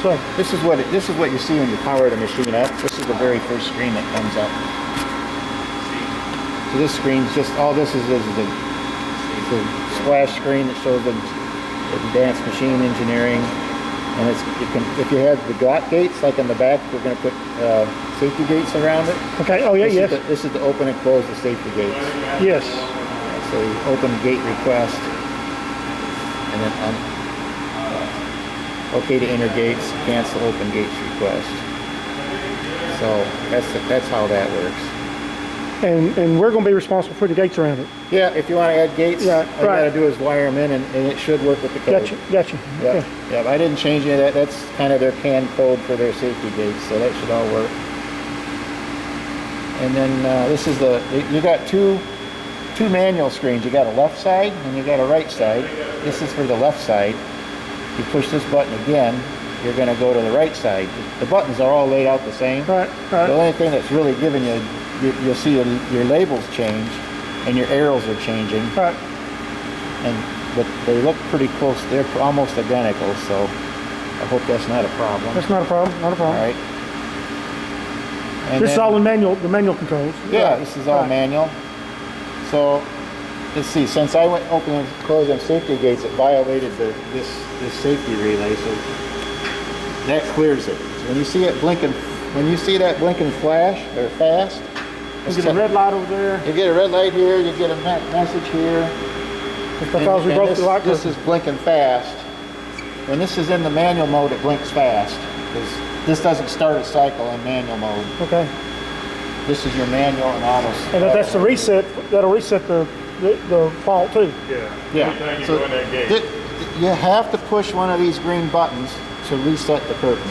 So This is what you see when you power the machine up. This is the very first screen that comes up. So this screen's just all this is the splash screen that shows the advanced machine engineering, and if you have the GOT gates like in the back, we're going to put safety gates around it. okay. Oh yeah, This is to open and close the safety gates. Yes. So you open gate request, and then okay to enter gates, cancel open gates request. So that's how that works. And we're going to be responsible for the gates around it. Yeah, if you want to add gates, all you got to do is wire them in, and it should work with the code. Gotcha. Yeah, Okay. yeah. I didn't change any of that. That's kind of their canned code for their safety gates, so that should all work. And then this is you got two manual screens. You got a left side and you got a right side. This is for the left side. You push this button again, you're going to go to the right side. The buttons are all laid out the same. Right. The only thing that's really giving you'll see your labels change and your arrows are changing. Right. But they look pretty close. They're almost identical, so I hope that's not a problem. That's not a problem. Not a problem. All right. And this is all in the manual controls. Yeah, this is all manual. So let's see. Since I went open and closed them safety gates, it violated this safety relay. So that clears it. So when you see it blinking, flash or fast, you get a red light over there. You get a red light here. You get a message here. Because we broke the light. This is blinking fast. When this is in the manual mode, it blinks fast. This doesn't start a cycle in manual mode. Okay. This is your manual and auto. And if that's the reset, that'll reset the fault too. Yeah. Anytime you So go in that gate. you have to push one of these green buttons to reset the curtain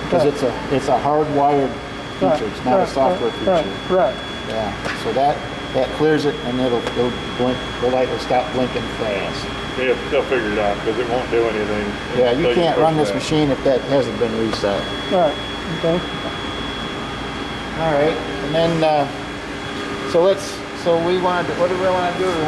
because it's a hardwired feature. It's not a software feature. Right. Yeah. So that clears it, and it'll blink. The light will stop blinking fast. Yeah, they'll figure it out because it won't do anything. Yeah, you until can't push run this that. machine if that hasn't been reset. Right. Okay. All right, and then what do we want to do? We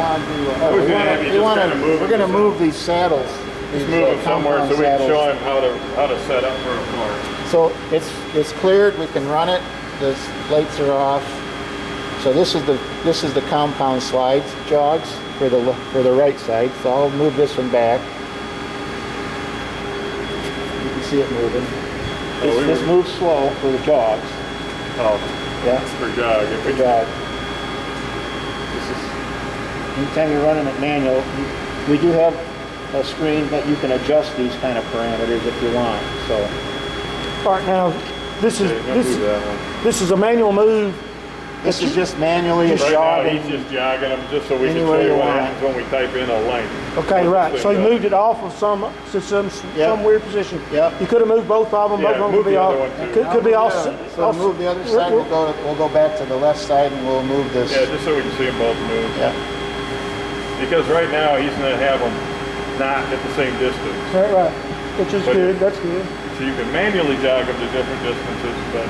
want to we're going to move these saddles. Just move them somewhere so we can show him how to set up for a car. So it's cleared. We can run it. The lights are off. So this is the compound slides jogs for the right side. So I'll move this one back. You can see it moving. This moves slow for the jogs. Oh, yeah. For jog. For jog. Anytime you're running it manual, we do have a screen that you can adjust these kind of parameters if you want. So. All right, now this is a manual move. This is just manually right jogging. now he's just jogging them just so we can Anywhere show you you what want. happens when we type in a length. Okay, right. So you moved it off of some weird position. Yep. You could have moved both of them. Yeah, both of them move could be the off. other one, too. Could be all. So move the other side. We'll go back to the left side and we'll move this. Yeah, just so we can see them both move. Yeah. Because right now he's going to have them not at the same distance. Right. Which is good. That's good. So you can manually jog them to different distances, but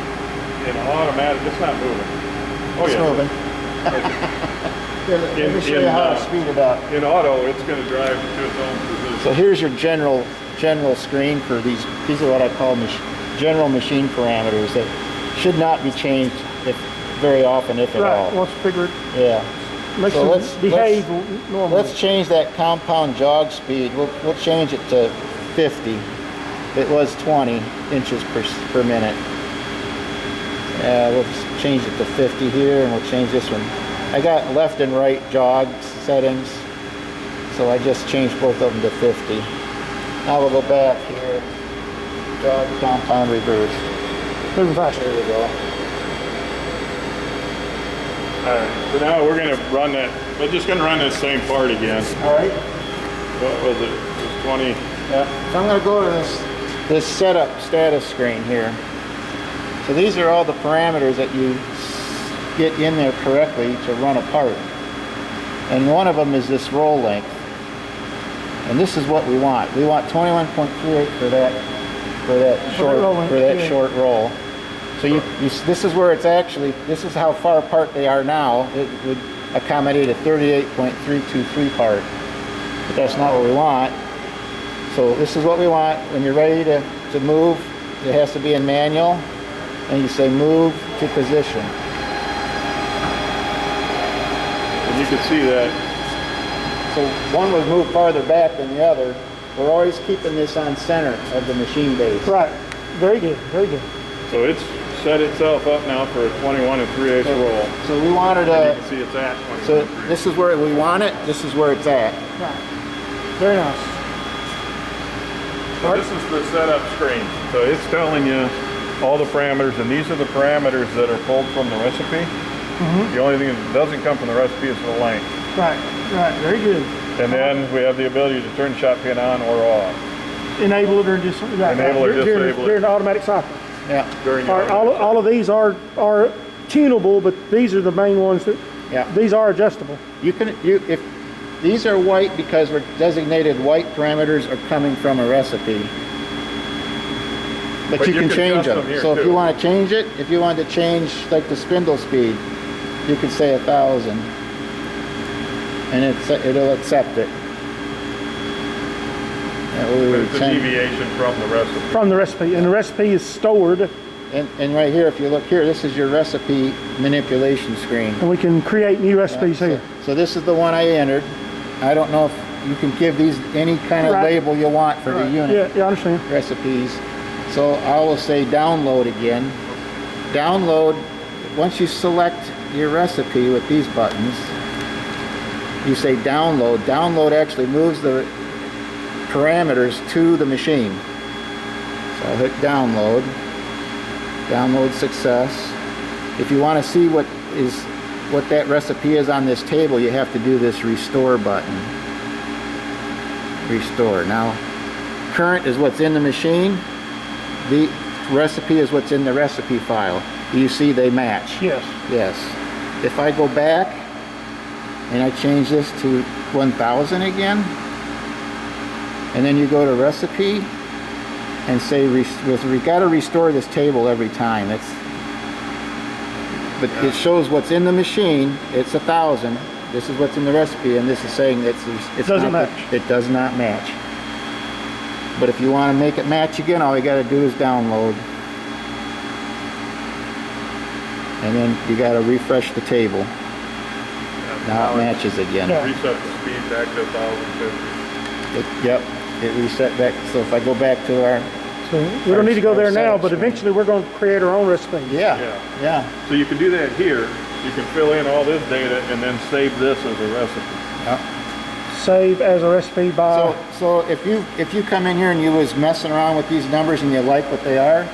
in automatic, it's not moving. Oh, It's moving. Let me show you how to speed it up. In auto, it's going to drive to its own position. So here's your general screen for these. These are what I call general machine parameters that should not be changed very often, if at all. Right. Once you figure it. Yeah. Makes So it behave normally. Let's change that compound jog speed. We'll change it to 50. It was 20 inches per minute. We'll change it to 50 here, and we'll change this one. I got left and right jog settings, so I just changed both of them to 50. Now we'll go back here. Jog, compound, reverse. Moving faster. There we go. Alright, so now we're going to run that. We're just going to run this same part again. All right. What was it? It was 20. Yeah. So I'm going to go to this setup status screen here. So these are all the parameters that you get in there correctly to run a part. And one of them is this roll length. And this is what we want. We want 21.38 for that short roll. So this is where it's actually, this is how far apart they are now. It would accommodate a 38.323 part. But that's not what we want. So this is what we want. When you're ready to move, it has to be in manual, and you say move to position. And you can see that. So one was moved farther back than the other. We're always keeping this on center of the machine base. Right. Very good. Very good. So it's set itself up now for a 21 3/8 roll. So we wanted You a, can see it's at 21 so 3/8. this is where we want it, this is where it's at. Right. Very nice. So this is the setup screen. So it's telling you all the parameters, and these are the parameters that are pulled from the recipe. The only thing that doesn't come from the recipe is the length. Right. Right. Very good. And then we have the ability to turn shot pin on or off. Enable it or just right, Enable or disable it. during the automatic cycle. Yeah. During the All of these are tunable, but these are the main ones that. Yeah. These are adjustable. If these are white because we're designated white parameters are coming from a recipe. But you can change them. So if you want to change it, if you want to change like the spindle speed, you could say 1,000. And it'll accept it. It's a deviation from the recipe. From the recipe, and the recipe is stored. And right here, if you look here, this is your recipe manipulation screen. And we can create new recipes here. So this is the one I entered. I don't know if you can give these any kind of label you want for the unit Yeah, I understand. recipes. So I will say download again. Download, once you select your recipe with these buttons, you say download. Download actually moves the parameters to the machine. So I'll hit download. Download success. If you want to see what that recipe is on this table, you have to do this restore button. Restore. Now, current is what's in the machine. The recipe is what's in the recipe file. You see they match. Yes. Yes. If I go back and I change this to 1,000 again, and then you go to recipe and say we got to restore this table every time. But it shows what's in the machine. It's 1,000. This is what's in the recipe, and this is saying it doesn't match. It does not match. But if you want to make it match again, all you got to do is download, and then you got to refresh the table. Now it matches again. Yeah. Reset the speed back to 1,050. Yep, it reset back. So if I go back to our So we don't need to go there now, but eventually we're going to create our own recipe. Yeah. So you can do that here. You can fill in all this data and then save this as a recipe. Yeah. Save as a recipe by. So if you come in here and you was messing around with these numbers and you like what they are,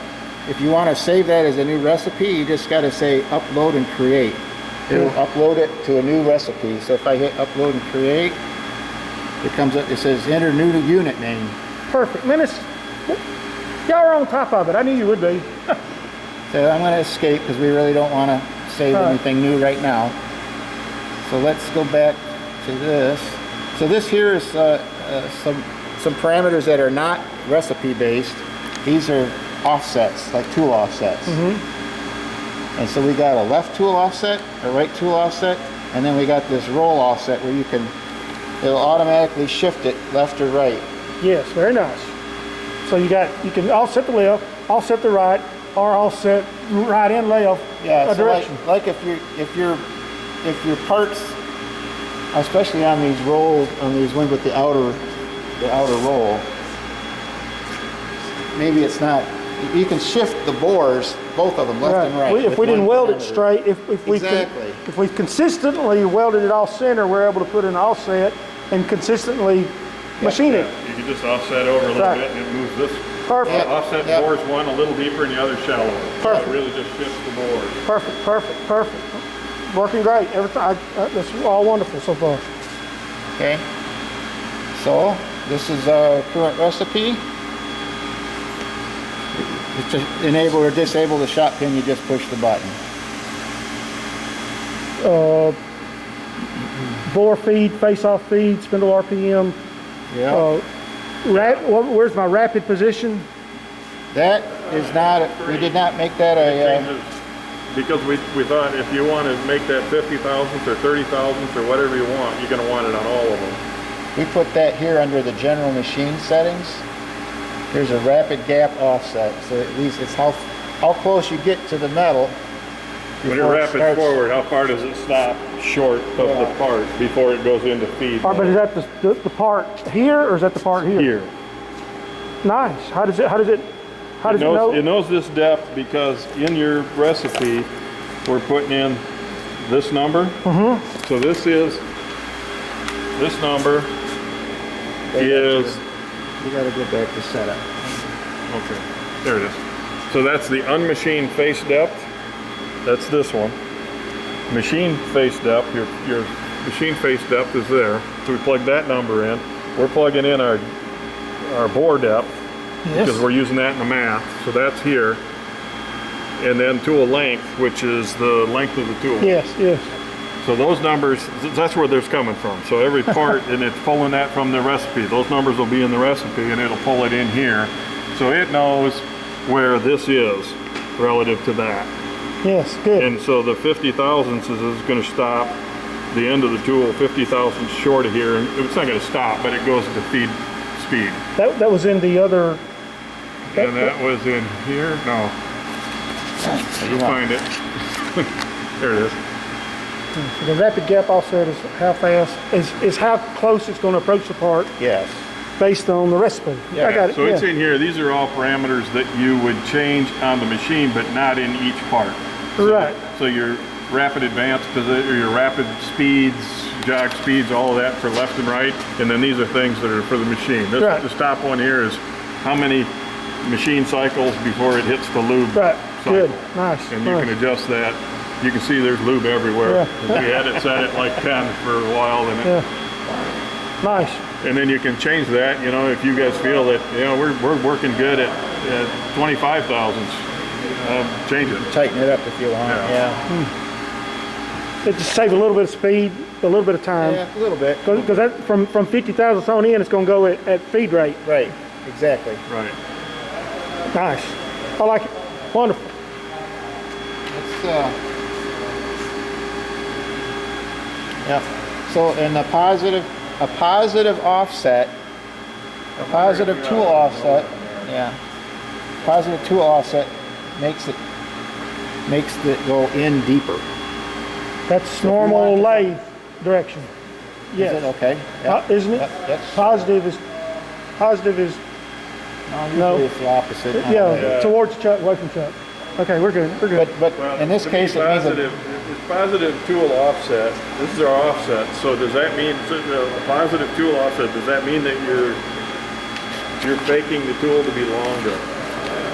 if you want to save that as a new recipe, you just got to say upload and create. It'll upload it to a new recipe. So if I hit upload and create, it comes up. It says enter new unit name. Perfect. Man, y'all are on top of it. I knew you would be. So I'm going to escape because we really don't want to save anything new right now. So let's go back to this. So this here is some parameters that are not recipe based. These are offsets, like tool offsets. And so we got a left tool offset, a right tool offset, and then we got this roll offset where it'll automatically shift it left or right. Yes, very nice. So you can offset the left, offset the right, or offset right and left direction. Like if your parts, especially on these rolls, on these ones with the outer roll, maybe it's not. You can shift the bores, both of them, left and right. If we didn't weld it straight, if we consistently welded it off center, we're able to put an offset and consistently machine it. You can just offset over a little bit and it moves this. Perfect. Offset bores one a little deeper and the other shallower. Perfect. So it really just shifts the bores. Perfect. Working great. Everything. That's all wonderful so far. Okay. So this is our current recipe. To enable or disable the shot pin, you just push the button. Bore feed, face-off feed, spindle RPM. Yeah. Where's my rapid position? That is not. We did not make that a. Because we thought if you want to make that 50 thousandths or 30 thousandths or whatever you want, you're going to want it on all of them. We put that here under the general machine settings. Here's a rapid gap offset. So at least it's how close you get to the metal. When you're rapid forward, how far does it stop short of the part before it goes into feed? All right, but is that the part here, or is that the part here? Here. Nice. How does it know? It knows this depth because in your recipe, we're putting in this number. So this number is. You got to go back to setup. Okay, there it is. So that's the unmachined face depth. That's this one. Machine face depth, your machine face depth is there. So we plug that number in. We're plugging in our bore depth because we're using that in the math. So that's here. And then tool length, which is the length of the tool. Yes, yes. So those numbers, that's where they're coming from. So every part, and it's pulling that from the recipe. Those numbers will be in the recipe and it'll pull it in here. So it knows where this is relative to that. Yes, good. And so the 50 thousandths is going to stop the end of the tool 50 thousandths short of here. And it's not going to stop, but it goes to feed speed. That was in the other. And that was in here? No. You'll find it. There it is. So the rapid gap offset is how fast, is how close it's going to approach the part Yes. based on the recipe. Yeah, I got it. So it's in here. These are all parameters that you would change on the machine, but not in each part. Right. So your rapid advance position, or your rapid speeds, jog speeds, all of that for left and right. And then these are things that are for the machine. This, Right. This top one here is how many machine cycles before it hits the lube Right. cycle. Good. Nice. And you nice. can adjust that. You can see there's lube everywhere. Yeah. We had it set at like 10 for a while, and Yeah. Nice. and then you can change that. You know, if you guys feel that we're working good at 25 thousandths, change it. Tighten it up if you want. Yeah. Yeah. It just saves a little bit of speed, a little bit of time. Yeah, a little bit. Because that from 50 thousandths on in, it's going to go at feed rate. Right. Exactly. Right. Nice. I like it. Wonderful. It's yeah. So in a positive offset, a positive tool offset, yeah. Positive tool offset makes it go in deeper. That's normal lathe direction. Yes. Is it okay? Isn't it? Yep, yes. Positive is No, usually it's the opposite. yeah, towards Chuck, away from Chuck. Okay, we're good. We're good. But in this case, it means positive. It's positive tool offset. This is our offset. So does that mean a positive tool offset? Does that mean that you're faking the tool to be longer?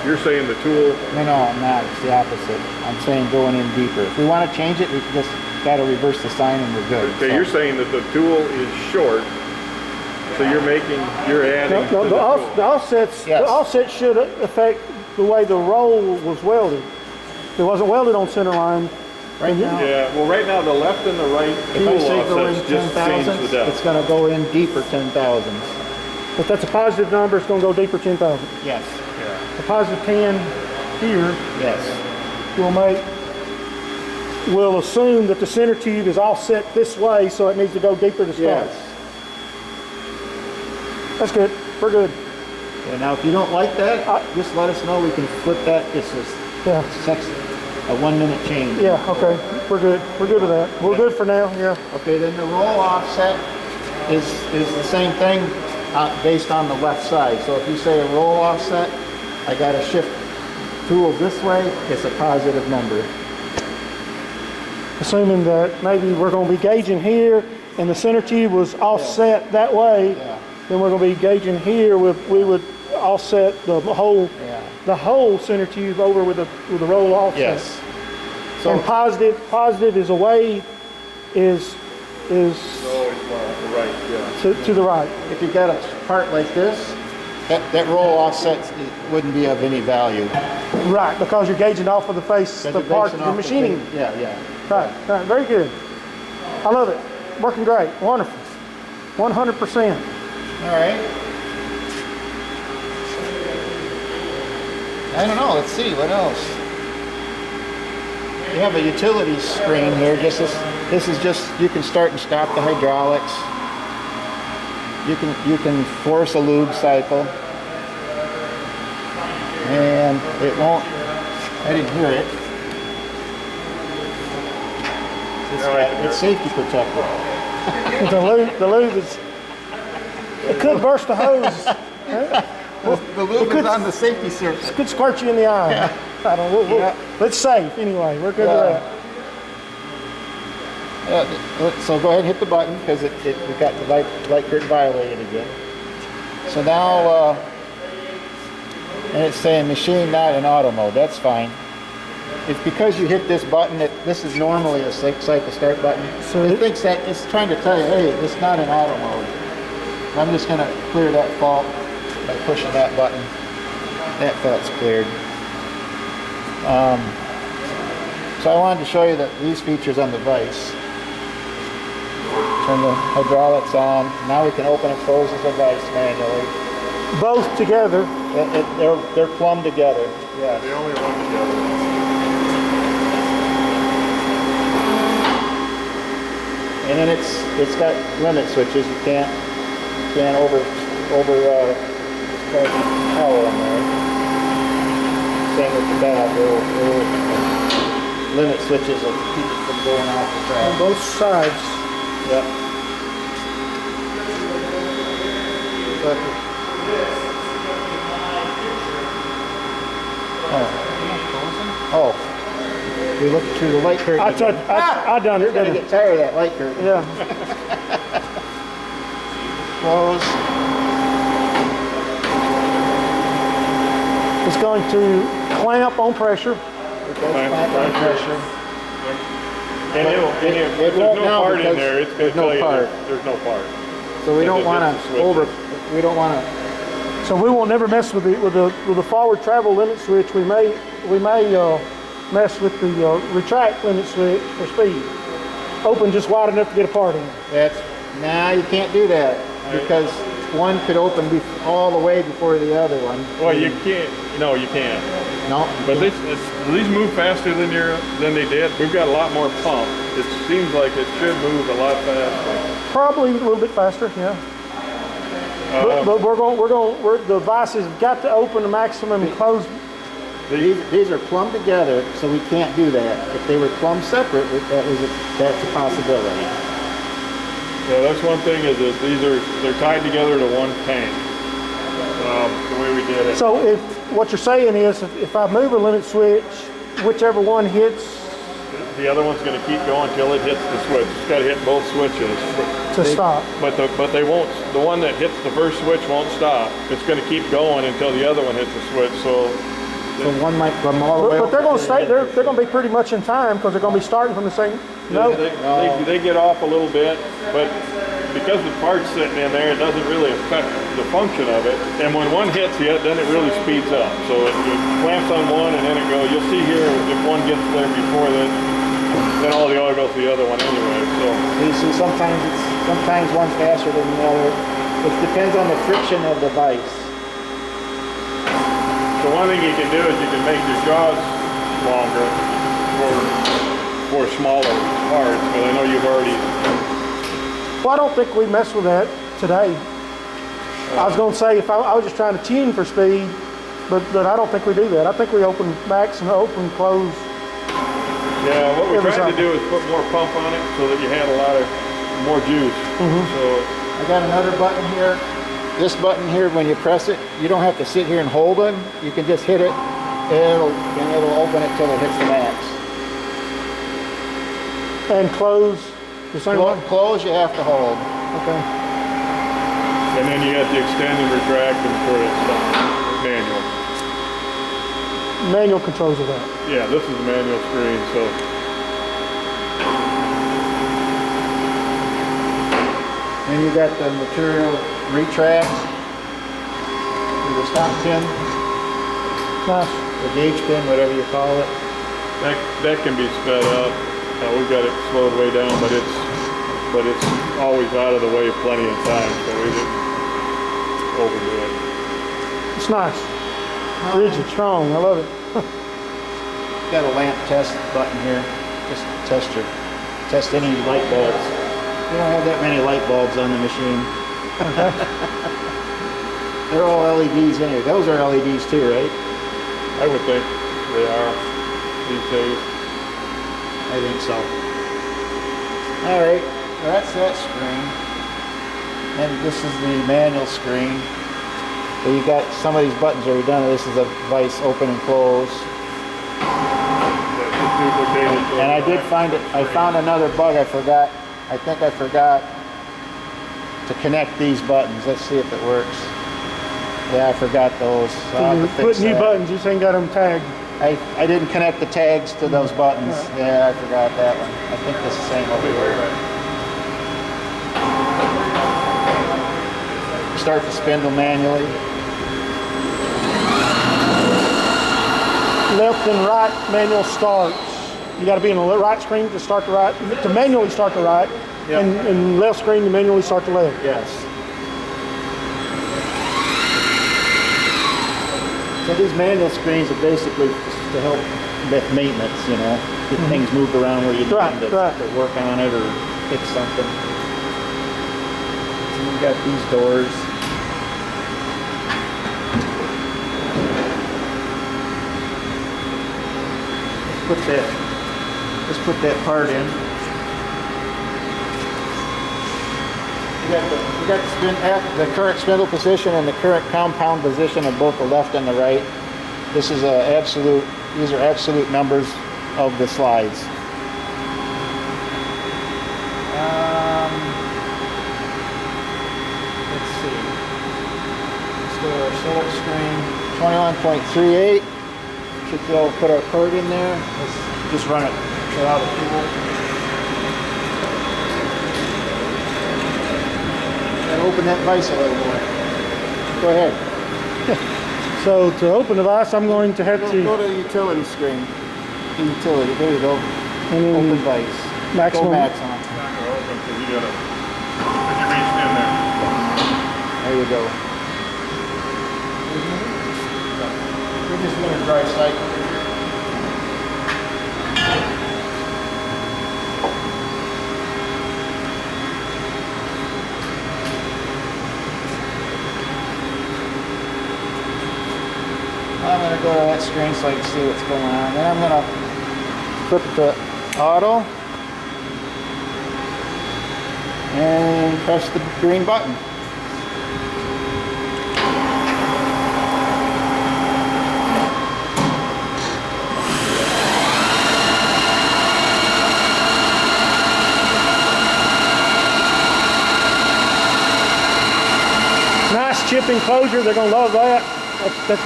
You're saying the tool. No, I'm not. It's the opposite. I'm saying going in deeper. If we want to change it, we just got to reverse the sign and we're good. Okay, so. you're saying that the tool is short. So you're adding. No, to the tool. offsets. Yes. The offset should affect the way the roll was welded. If it wasn't welded on center line. Right now, Yeah. Well, right now the left and the right if tool I say go in offsets just change the 10,000, depth. it's going to go in deeper 10,000. If that's a positive number, it's going to go deeper 10,000. Yes. Yeah. A positive 10 here Yes. will assume that the center tube is offset this way, so it needs to go deeper to start. Yes. That's good. We're good. Yeah, now, if you don't like that, just let us know. We can flip that. This is Yeah. a 1 minute change. Yeah. Okay. We're good. We're good with that. We're good for now. Yeah. Okay, then the roll offset is the same thing based on the left side. So if you say a roll offset, I got to shift tool this way, it's a positive number. Assuming that maybe we're going to be gauging here and the center tube was offset that way, then we're going to be gauging here. We would offset the whole center tube over with a roll offset. Yes. So And positive is away, is Always right. Yeah. to the right. if you got a part like this, that roll offset wouldn't be of any value. Right, because you're gauging off of the face, the part you're machining. Yeah. Right, very good. I love it. Working great. Wonderful. 100%. All right. I don't know. Let's see what else. You have a utilities screen here. This is just you can start and stop the hydraulics. You can force a lube cycle. It won't. I didn't hear it. It's safety protected. The lube is, it could burst the hose. The lube is on the safety surface. It could squirt you in the eye. Yeah. I don't know. It's safe anyway. We're good with that. So go ahead and hit the button because we got the light curtain violated again. So now, and it's saying machine not in auto mode. That's fine. It's because you hit this button that this is normally a cycle start button. So it thinks that it's trying to tell you, hey, it's not in auto mode. I'm just going to clear that fault by pushing that button. That fault's cleared. So I wanted to show you these features on the vise. Turn the hydraulics on. Now we can open and close the vise manually. Both together. They're plumbed together. Yeah, they only run together. And then it's got limit switches. You can't over power on there. Same with the valve. Limit switches will keep it from going off the track. On both sides. Yep. Oh. We looked through the light curtain. I done it. You're gonna get tired of that light curtain. Yeah. Close. It's going to clamp on pressure. Clamp on pressure. And if there's no part in there, it's going to tell you there's no part. So we don't want to we don't want to. So we won't never mess with the forward travel limit switch. We may mess with the retract limit switch for speed. Open just wide enough to get a part in. Nah, you can't do that because one could open all the way before the other one. Well, you can't. No, you can't. No. But these move faster than they did. We've got a lot more pump. It seems like it should move a lot faster. Probably a little bit faster, yeah. But the vise has got to open the maximum and close. These are plumbed together, so we can't do that. If they were plumbed separate, that's a possibility. Yeah, that's one thing is that they're tied together to one tank. The way we did it. So what you're saying is, if I move a limit switch, whichever one hits, the other one's going to keep going until it hits the switch. It's got to hit both switches to stop. But they won't. The one that hits the first switch won't stop. It's going to keep going until the other one hits the switch. So one might come all the way. But they're going to stay. They're going to be pretty much in time because they're going to be starting from the same. No. They get off a little bit, but because the part's sitting in there, it doesn't really affect the function of it. And when one hits you, then it really speeds up. So it clamps on one, and then it goes. You'll see here if one gets there before then all the oil goes to the other one anyway. So you see, sometimes one's faster than the other. It depends on the friction of the vise. So one thing you can do is you can make your jaws longer for smaller parts. But I know you've already. Well, I don't think we mess with that today. I was going to say if I was just trying to tune for speed, but I don't think we do that. I think we open max and open close. Yeah, what we tried to do is put more pump on it so that you had a lot of more juice. So I got another button here. This button here, when you press it, you don't have to sit here and hold it. You can just hit it, and it'll open it till it hits the max. And close the same way? Close, you have to hold. Okay. and then you got the extend and retract and for it manual. Manual controls of that. Yeah, this is the manual screen, so. And you got the material retract, the stop pin, Nice. the gauge pin, whatever you call it. That can be sped up. We've got it slowed way down, but it's always out of the way plenty of time, so we didn't overdo it. It's nice. Rigid, strong. I love it. Got a lamp test button here. Just test any light bulbs. We don't have that many light bulbs on the machine. They're all LEDs in here. Those are LEDs too, right? I would think they are these days. I think so. All right, well, that's that screen. And this is the manual screen. So you got some of these buttons are redundant. This is a vice open and close. And I did find it. I found another bug. I forgot. I think I forgot to connect these buttons. Let's see if it works. Yeah, I forgot those. So I'll have to fix Put new that. buttons, you just ain't got them tagged. I didn't connect the tags to those buttons. Yeah, I forgot that one. I think this is the same over here. Start the spindle manually. Left and right manual starts. You got to be in the right screen to start the right, to manually start the right, Yep. and left screen to manually start the left. Yes. So these manual screens are basically just to help with maintenance, you know, get things moved around where you need Right, them to, right. to work on it or fix something. So we've got these doors. Let's put that part in. We got the current spindle position and the current compound position of both the left and the right. This is these are absolute numbers of the slides. Let's see. Let's go to our setup screen. 21.38. Should be able to put our code in there. Let's just run it without a tool. And open that vise a little more. Go ahead. So to open the device, I'm going to have Go to to the utility screen. The utility. There you go. and then Open vise. maximum. Go max on. It's not going to open because you got to, because you reached in there. There you go. We're just doing a dry cycle. I'm going to go to that screen so I can see what's going on. Then I'm going to flip it to auto and press the green button. Nice chip enclosure. They're going to love that. That's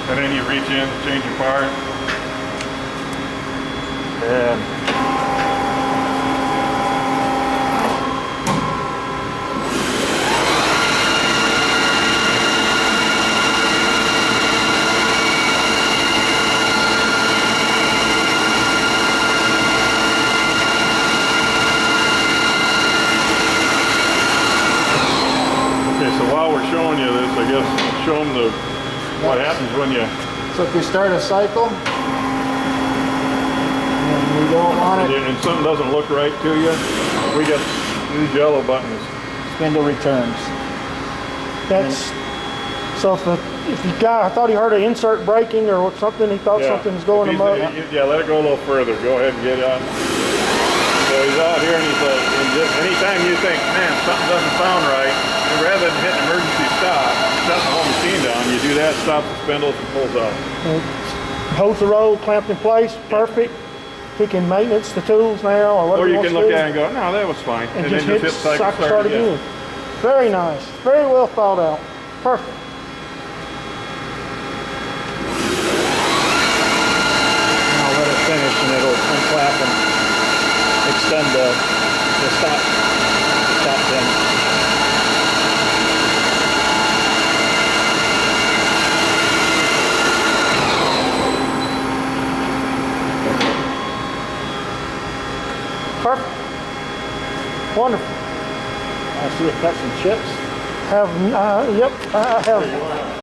And then you reach in, change your part. And okay, so while we're showing you this, I guess show them what happens when you So if you start a cycle, and you don't want it, and something doesn't look right to you, we got these yellow buttons. spindle returns. That's so if you guy, I thought he heard an insert breaking or something. He thought something was going If amok. yeah, let it go a little further. Go ahead and get on. So he's out here and he's like, and just anytime you think, man, something doesn't sound right, and rather than hit emergency stop, shut the whole machine down, you do that, stop the spindles and pulls out. Holds the roll clamped in place, perfect. He can maintenance the tools now or whatever Or he you wants can to look do. at it and go, no, that was fine. And then just hit cycle start again. Very nice. Very well thought out. Perfect. And I'll let it finish and it'll unclap and extend the stop pin. Perfect. Wonderful. I see it cut some chips. Have, yep, I have